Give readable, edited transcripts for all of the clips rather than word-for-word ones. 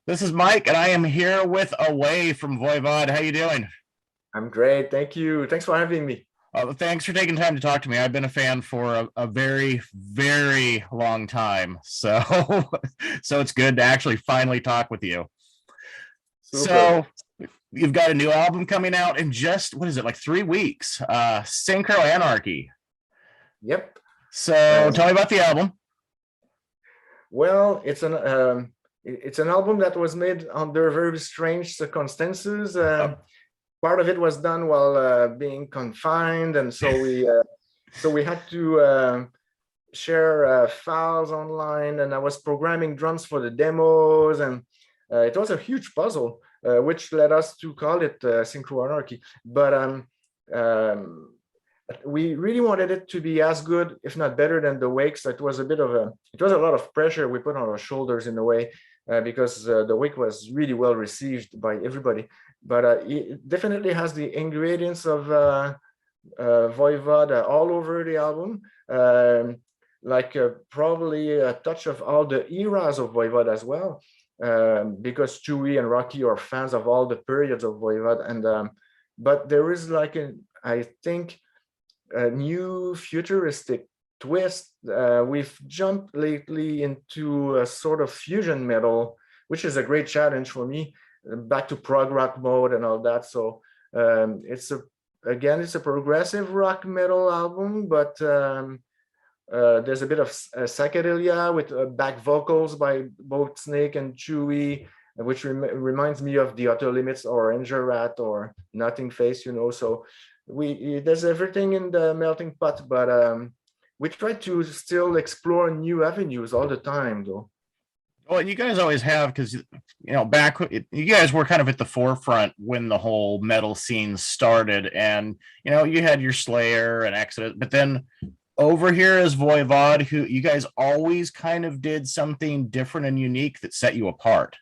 This is Mike, and I am here with Away from Voivod. How you doing? I'm great. Thank you. Thanks for having me. Thanks for taking time to talk to me. I've been a fan for a very, very long time, so so it's good to actually finally talk with you. Super. So you've got a new album coming out in just what is it, like 3 weeks? Synchro Anarchy. Yep. So Um, tell me about the album. well, it's an album that was made under very strange circumstances. Uh, Part of it was done while being confined, and so we had to share files online. And I was programming drums for the demos, and it was a huge puzzle, which led us to call it Synchro Anarchy. But um, we really wanted it to be as good, if not better, than the wake. So it was a lot of pressure we put on our shoulders in a way, because the wake was really well received by everybody. But it definitely has the ingredients of Voivod all over the album. Probably a touch of all the eras of Voivod as well, because Chewie and Rocky are fans of all the periods of Voivod. And but there is I think, a new futuristic twist. We've jumped lately into a sort of fusion metal, which is a great challenge for me, back to prog rock mode and all that. So it's a progressive rock metal album, but there's a bit of psychedelia with back vocals by both Snake and Chewie, which reminds me of the Outer Limits or Angel Rat or Nothing Face, So we there's everything in the melting pot, but we try to still explore new avenues all the time, though. Well, you guys always have because back you guys were kind of at the forefront when the whole metal scene started, and you had your Slayer and Exodus, but then over here is Voivod, who you guys always kind of did something different and unique that set you apart.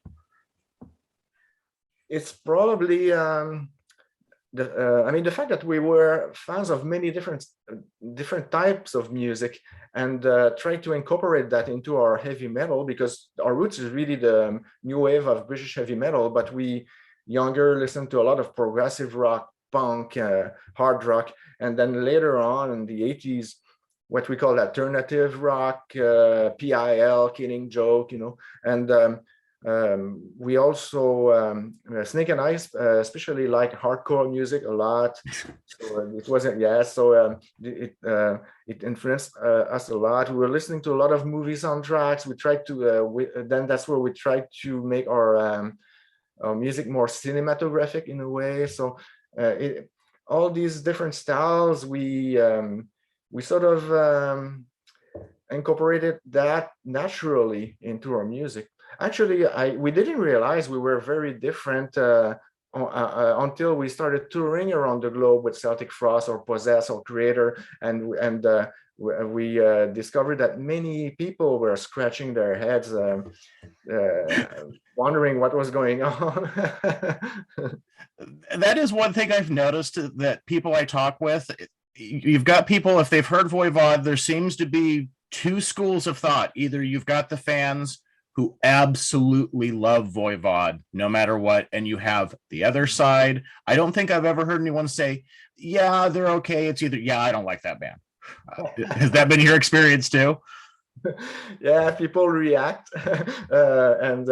It's probably the fact that we were fans of many different types of music, and try to incorporate that into our heavy metal, because our roots is really the new wave of British heavy metal, but we younger listened to a lot of progressive rock, punk, hard rock, and then later on in the 80s, what we call alternative rock, PIL, Killing Joke, and we also Snake and I especially like hardcore music a lot. So it wasn't yeah. So it influenced us a lot. We were listening to a lot of movie soundtracks. We tried to then that's where we tried to make our music more cinematographic in a way. So all these different styles, we sort of incorporated that naturally into our music. Actually, we didn't realize we were very different until we started touring around the globe with Celtic Frost or Possess or Creator, and we discovered that many people were scratching their heads, wondering what was going on. That is one thing I've noticed that people I talk with, you've got people, if they've heard Voivod, there seems to be two schools of thought. Either you've got the fans who absolutely love Voivod no matter what, and you have the other side. I don't think I've ever heard anyone say, yeah, they're okay. It's either, yeah, I don't like that band. Has that been your experience too? Yeah, people react, and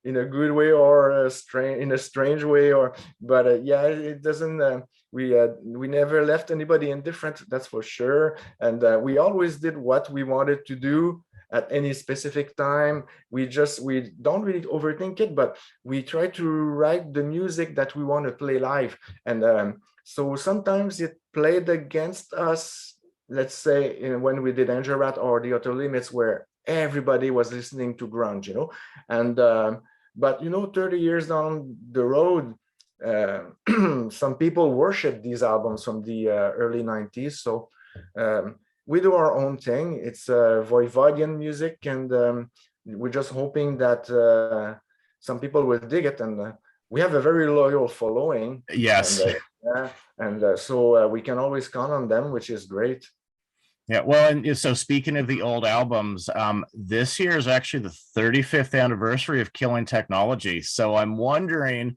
in a good way or in a strange way, or but yeah, it doesn't. We never left anybody indifferent, that's for sure, and we always did what we wanted to do at any specific time. We don't really overthink it, but we try to write the music that we want to play live, and so sometimes it played against us. Let's say when we did Angel Rat or the Outer Limits, where everybody was listening to grunge, and but 30 years down the road, uh, some people worship these albums from the early 90s. So we do our own thing. It's Voivodian music, and we're just hoping that some people will dig it. And we have a very loyal following, and Yes. yeah, and so we can always count on them, which is great. Yeah, well, and so speaking of the old albums, this year is actually the 35th anniversary of Killing Technology. So I'm wondering,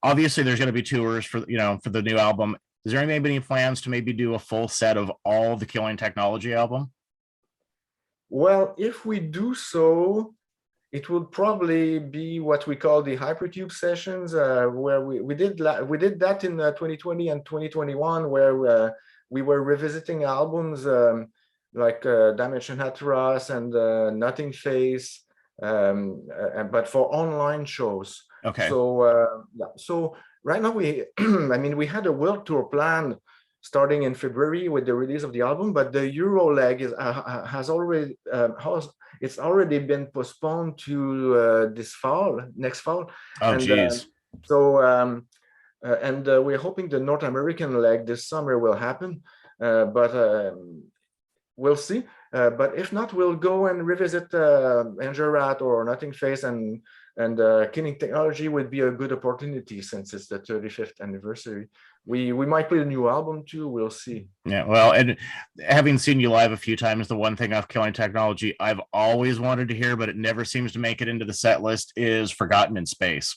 obviously, there's going to be tours for for the new album. Is there maybe any plans to maybe do a full set of all the Killing Technology album? Well, if we do so, it would probably be what we call the hypertube sessions, where we did that in 2020 and 2021, where we were revisiting albums like Dimension Hatteras and Nothing Face, but for online shows. Okay. So yeah, so right now we, I mean, we had a world tour planned starting in February with the release of the album, but the Euro leg has already it's already been postponed to next fall, Oh, and geez. so we're hoping the North American leg this summer will happen, but we'll see. But if not, we'll go and revisit Angerat or Nothing Face, and Killing Technology would be a good opportunity since it's the 35th anniversary. We might play a new album too. We'll see. Yeah, well, and having seen you live a few times, the one thing off Killing Technology I've always wanted to hear, but it never seems to make it into the set list is Forgotten in Space.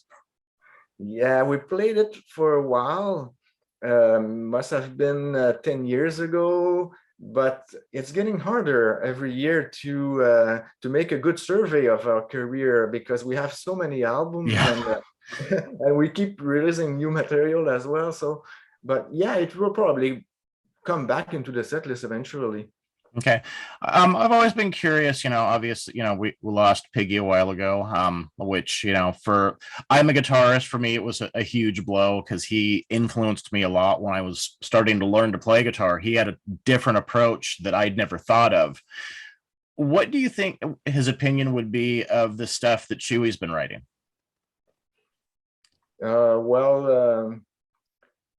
Yeah, we played it for a while. Must have been 10 years ago, but it's getting harder every year to make a good survey of our career because we have so many albums, Yeah. and we keep releasing new material as well. So, but yeah, it will probably come back into the set list eventually. Okay. I've always been curious, obviously, we lost Piggy a while ago, which, I'm a guitarist. For me, it was a huge blow because he influenced me a lot when I was starting to learn to play guitar. He had a different approach that I'd never thought of. What do you think his opinion would be of the stuff that Chewie's been writing? Well,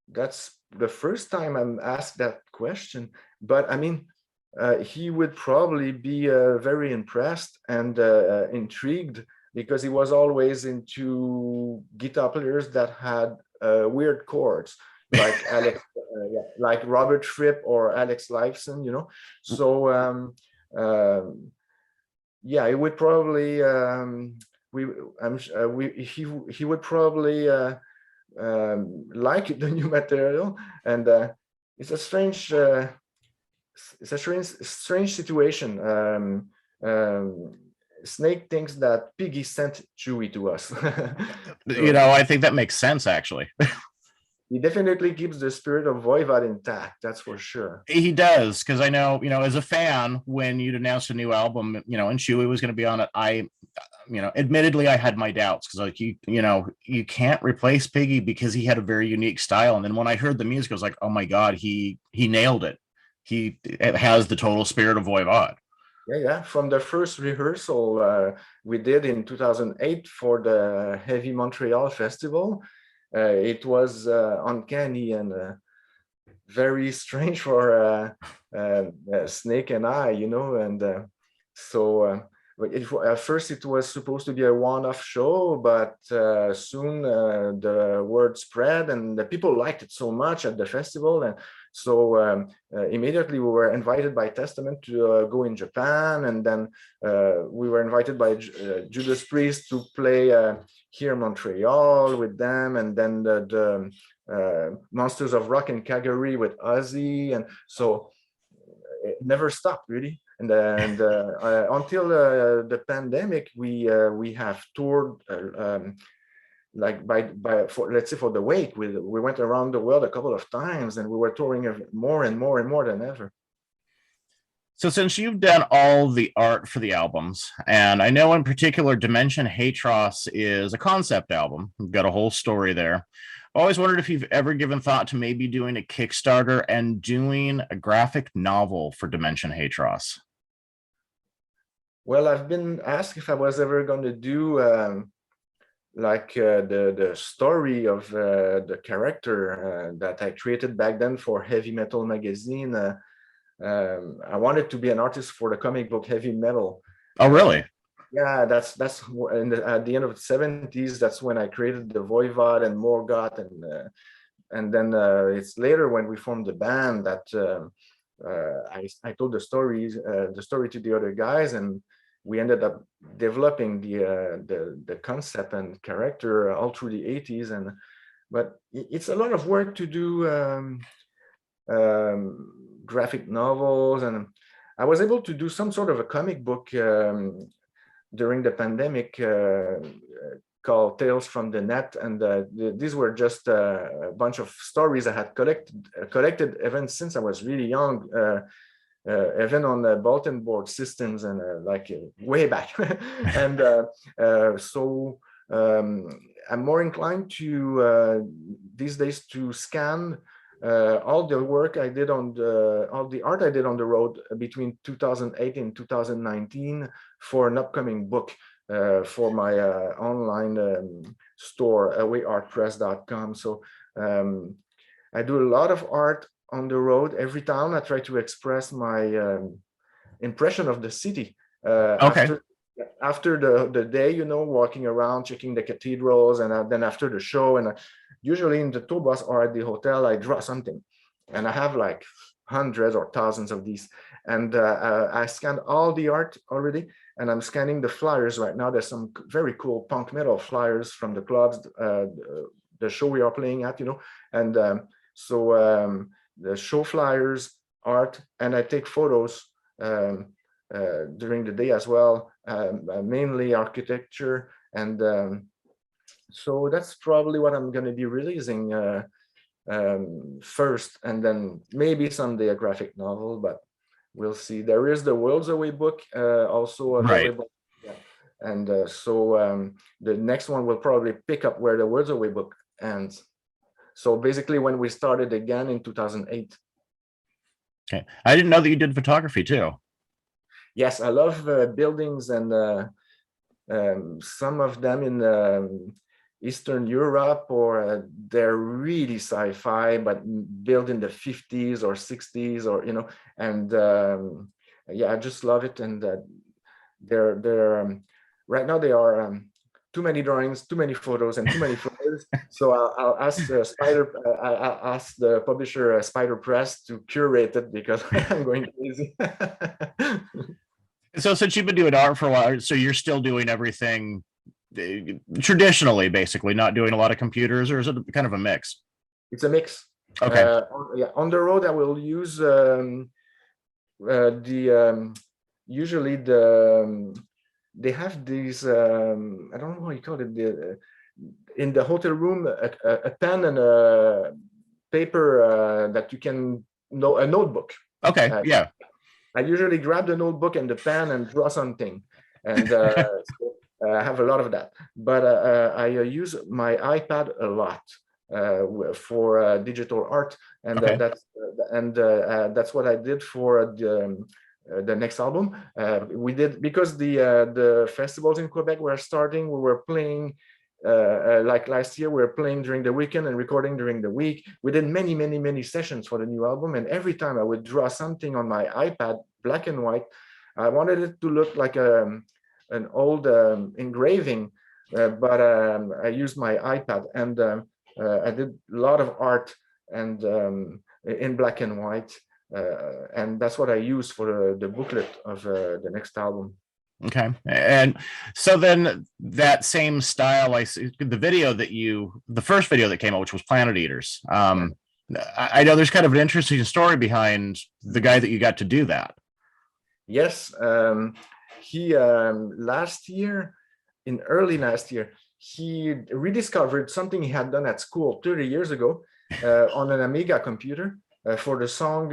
that's the first time I'm asked that question, but I mean, he would probably be very impressed and intrigued because he was always into guitar players that had weird chords, like Alex, yeah, like Robert Fripp or Alex Lifeson, So yeah, it would probably he would probably like the new material, and it's a strange. It's a strange situation. Snake thinks that Piggy sent Chewie to us. So I think that makes sense, actually. he definitely keeps the spirit of Voivod intact, that's for sure. He does, because I know, as a fan, when you'd announced a new album, and Chewie was going to be on it, admittedly, I had my doubts because, like, you can't replace Piggy because he had a very unique style. And then when I heard the music, I was like, oh my God, he nailed it. He has the total spirit of Voivod. Yeah. From the first rehearsal we did in 2008 for the Heavy Montreal Festival, it was uncanny and very strange for Snake and I, and so at first it was supposed to be a one-off show, but soon the word spread and the people liked it so much at the festival, and so immediately we were invited by Testament to go in Japan, and then we were invited by Judas Priest to play here in Montreal with them, and then the Monsters of Rock in Calgary with Ozzy, and so it never stopped really. And until the pandemic, we have toured like let's say for the Wake. We went around the world a couple of times, and we were touring more and more and more than ever. So since you've done all the art for the albums, and I know in particular Dimension Hatros is a concept album, we've got a whole story there. I always wondered if you've ever given thought to maybe doing a Kickstarter and doing a graphic novel for Dimension Hatros. Well, I've been asked if I was ever going to do like the story of the character that I created back then for Heavy Metal magazine. I wanted to be an artist for the comic book Heavy Metal. Oh, really? Yeah, that's at the end of the 70s. That's when I created the Voivod and Morgoth, and then it's later when we formed the band that I told the story to the other guys, and we ended up developing the concept and character all through the 80s. But it's a lot of work to do graphic novels, and I was able to do some sort of a comic book during the pandemic called Tales from the Net, and these were just a bunch of stories I had collected even since I was really young, even on the bulletin board systems, and way back. And so I'm more inclined to these days to scan all the work I did on all the art I did on the road between 2008 and 2019 for an upcoming book for my online store, awayartpress.com. So I do a lot of art on the road. Every town I try to express my impression of the city after the day, you know, walking around, checking the cathedrals, and then after the show, and usually in the tour bus or at the hotel, I draw something, and I have like hundreds or thousands of these, and I scanned all the art already, and I'm scanning the flyers right now. There's some very cool punk metal flyers from the clubs, the show we are playing at, you know, and so the show flyers, art, and I take photos during the day as well, mainly architecture, and so that's probably what I'm going to be releasing first, and then maybe someday a graphic novel, but we'll see. There is the Worlds Away book also available. Right. Yeah. And so the next one will probably pick up where the Worlds Away book ends. So basically when we started again in 2008. Okay. I didn't know that you did photography too. Yes, I love buildings, and some of them in Eastern Europe, or they're really sci-fi, but built in the 50s or 60s, or, you know, and yeah, I just love it. And they're right now they are too many drawings, too many photos, and too many photos. So I'll ask I'll ask the publisher Spider Press to curate it, because I'm going crazy. So since you've been doing art for a while, so you're still doing everything traditionally, basically, not doing a lot of computers, or is it kind of a mix? It's a mix. Okay. Yeah, on the road I will use usually they have these I don't know how you call it, in the hotel room, a pen and a paper that you can know, a notebook. Okay. Yeah. I usually grab the notebook and the pen and draw something, and so I have a lot of that. But I use my iPad a lot for digital art, and Okay. that's what I did for the next album. We did, because the festivals in Quebec were starting. We were playing. Like last year, we were playing during the weekend and recording during the week. We did many sessions for the new album, and every time I would draw something on my iPad, black and white. I wanted it to look like an old engraving, but I used my iPad, and I did a lot of art and in black and white, and that's what I use for the booklet of the next album. Okay. And so then that same style, I see the video that the first video that came out, which was Planet Eaters. I know there's kind of an interesting story behind the guy that you got to do that. Yes. He early last year, he rediscovered something he had done at school 30 years ago on an Amiga computer for the song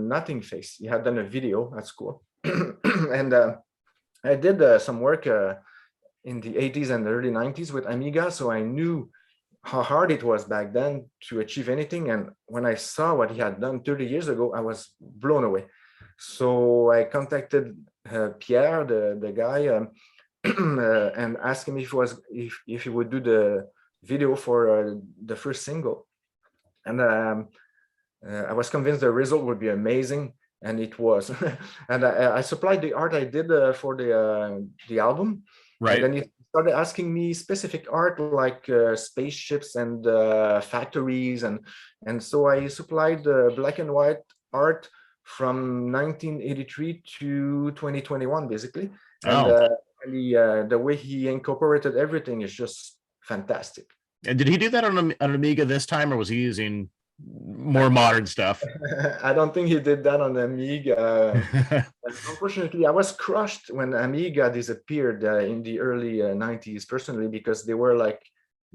Nothing Face. He had done a video at school. And I did some work in the 80s and the early 90s with Amiga, so I knew how hard it was back then to achieve anything. And when I saw what he had done 30 years ago, I was blown away. So I contacted Pierre, the guy, and asked him if he would do the video for the first single. And I was convinced the result would be amazing. And it was. And I supplied the art I did for the album. Right. And then he started asking me specific art, like spaceships and factories, and so I supplied black and white art from 1983 to 2021, basically. And Oh, the way he incorporated everything is just fantastic. and did he do that on an Amiga this time, or was he using more modern stuff? I don't think he did that on the Amiga. Unfortunately, I was crushed when Amiga disappeared in the early 90s, personally, because they were like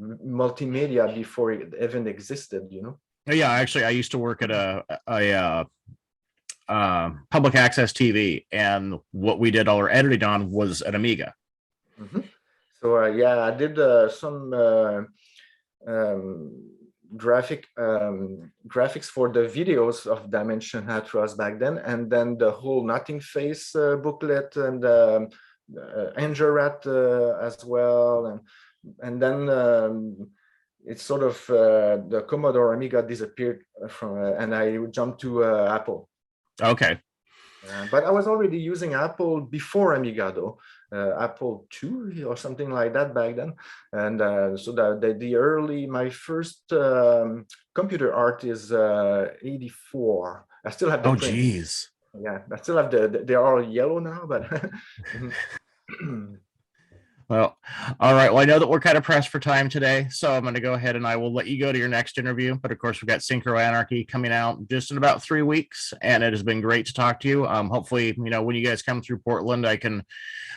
multimedia before it even existed, you know? Yeah, actually, I used to work at a public access TV, and what we did all our editing on was an Amiga. Mm-hmm. So yeah, I did some um, graphics for the videos of Dimension Hatras back then, and then the whole Nothing Face booklet, and Angel Rat as well, and then it's sort of the Commodore Amiga disappeared from, and I jumped to Apple. Okay. But I was already using Apple before Amiga, though. Apple II or something like that back then. And so the early, my first computer art is 84. I still have the Oh, print. geez. Yeah, I still have they're all yellow now, but Well, all right. Well, I know that we're kind of pressed for time today, so I'm going to go ahead and I will let you go to your next interview. But of course, we've got Synchro Anarchy coming out just in about 3 weeks, and it has been great to talk to you. Hopefully, when you guys come through Portland, I can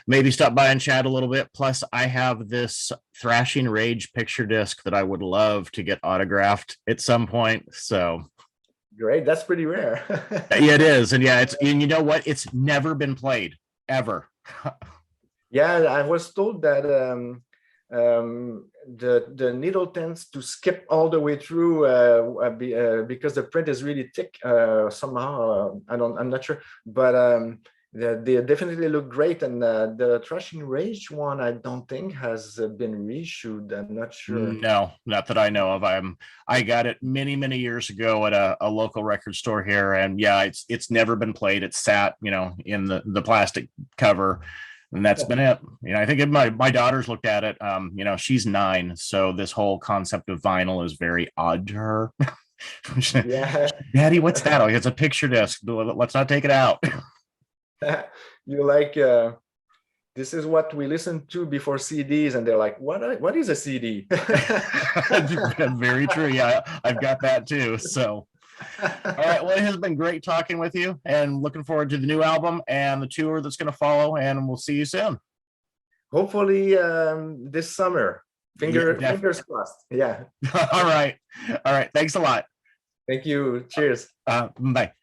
maybe stop by and chat a little bit. Plus, I have this Thrashing Rage picture disc that I would love to get autographed at some point. So great, that's pretty rare. yeah, it is, and yeah, and you know what? It's never been played ever. Yeah, I was told that the needle tends to skip all the way through because the print is really thick somehow. I'm not sure, but they definitely look great. And the Thrashing Rage one, I don't think has been reissued. I'm not sure. No, not that I know of. I got it many years ago at a local record store here, and yeah, it's never been played. It's sat, in the plastic cover. And that's been it. I think my daughter's looked at it. She's 9, so this whole concept of vinyl is very odd to her. Yeah. Daddy, what's that? Oh, it's a picture disc. Let's not take it out. You like this is what we listen to before CDs, and they're like, what is a CD? Very true. Yeah, I've got that too. So all right. Well, it has been great talking with you, and looking forward to the new album and the tour that's going to follow. And we'll see you soon. Hopefully this summer. Fingers crossed. Yeah. All right. Thanks a lot. Thank you. Cheers. Bye.